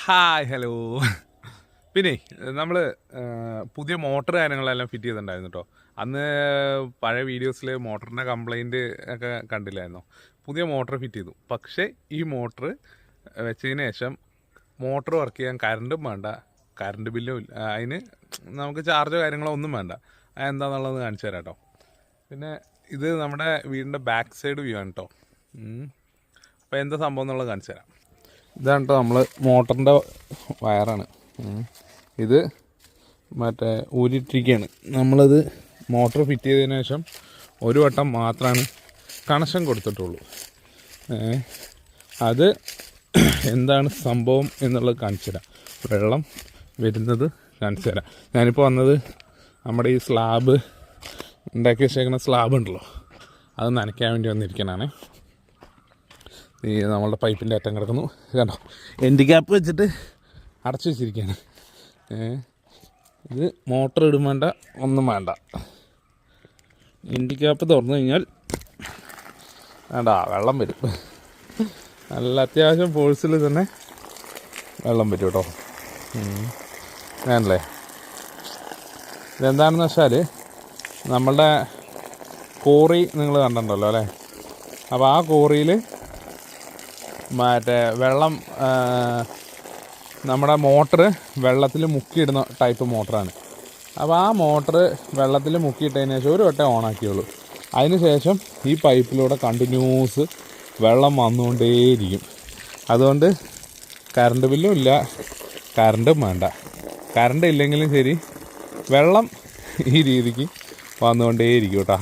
Hi hello. പിന്നെ നമ്മൾ പുതിയ മോട്ടർ കാര്യങ്ങളെല്ലാം ഫിറ്റ് ചെയ്തിട്ടുണ്ടായിരുന്നു കേട്ടോ. അന്ന് പഴയ വീഡിയോസിൽ മോട്ടറിൻ്റെ കംപ്ലൈൻറ്റ് ഒക്കെ കണ്ടില്ലായിരുന്നോ. പുതിയ മോട്ടർ ഫിറ്റ് ചെയ്തു. പക്ഷേ ഈ മോട്ടർ വെച്ചതിന് ശേഷം മോട്ടർ വർക്ക് ചെയ്യാൻ കറണ്ടും വേണ്ട, കറണ്ട് ബില്ലും ഇല്ല, അതിന് നമുക്ക് ചാർജോ കാര്യങ്ങളോ ഒന്നും വേണ്ട. അതെന്താണെന്നുള്ളത് കാണിച്ചു തരാം കേട്ടോ. പിന്നെ ഇത് നമ്മുടെ വീടിൻ്റെ ബാക്ക് സൈഡ് വ്യൂ ആണ് കേട്ടോ. അപ്പോൾ എന്താ സംഭവം എന്നുള്ളത് കാണിച്ചു തരാം. ഇതാണ് കേട്ടോ നമ്മൾ മോട്ടറിൻ്റെ വയറാണ്. ഇത് മറ്റേ ഊരിട്ടിരിക്കുകയാണ്. നമ്മളത് മോട്ടർ ഫിറ്റ് ചെയ്തതിന് ശേഷം ഒരു വട്ടം മാത്രമാണ് കണക്ഷൻ കൊടുത്തിട്ടുള്ളൂ. അത് എന്താണ് സംഭവം എന്നുള്ളത് കാണിച്ചു തരാം. വെള്ളം വരുന്നത് കാണിച്ചു തരാം. ഞാനിപ്പോൾ വന്നത് നമ്മുടെ ഈ സ്ലാബ് ഉണ്ടാക്കി വെച്ചേക്കുന്ന സ്ലാബ് ഉണ്ടല്ലോ, അത് നനയ്ക്കാൻ വേണ്ടി വന്നിരിക്കണതാണ്. ഈ നമ്മളുടെ പൈപ്പിൻ്റെ അറ്റം കിടക്കുന്നു കണ്ടോ, എൻഡ് ക്യാപ്പ് വെച്ചിട്ട് അടച്ചു വെച്ചിരിക്കുകയാണ്. ഇത് മോട്ടർ ഇടും വേണ്ട, ഒന്നും വേണ്ട. എൻഡ് ക്യാപ്പ് തുറന്നു കഴിഞ്ഞാൽ വേണ്ട വെള്ളം വരും. നല്ല അത്യാവശ്യം ഫോഴ്സിൽ തന്നെ വെള്ളം വരും കേട്ടോ. വേണല്ലേ. ഇതെന്താണെന്ന് വെച്ചാൽ നമ്മളുടെ കോറി നിങ്ങൾ കണ്ടിട്ടുണ്ടല്ലോ അല്ലേ. അപ്പോൾ ആ കോറിയിൽ മറ്റേ വെള്ളം നമ്മുടെ മോട്ടർ വെള്ളത്തിൽ മുക്കിയിടുന്ന ടൈപ്പ് മോട്ടറാണ്. അപ്പോൾ ആ മോട്ടർ വെള്ളത്തിൽ മുക്കിയിട്ടതിന് ശേഷം ഒരു വട്ടം ഓണാക്കിയുള്ളൂ. അതിന് ശേഷം ഈ പൈപ്പിലൂടെ കണ്ടിന്യൂസ് വെള്ളം വന്നുകൊണ്ടേയിരിക്കും. അതുകൊണ്ട് കറണ്ട് ബില്ലും ഇല്ല, കറണ്ടും വേണ്ട. കറണ്ട് ഇല്ലെങ്കിലും ശരി വെള്ളം ഈ രീതിക്ക് വന്നുകൊണ്ടേയിരിക്കും കേട്ടോ.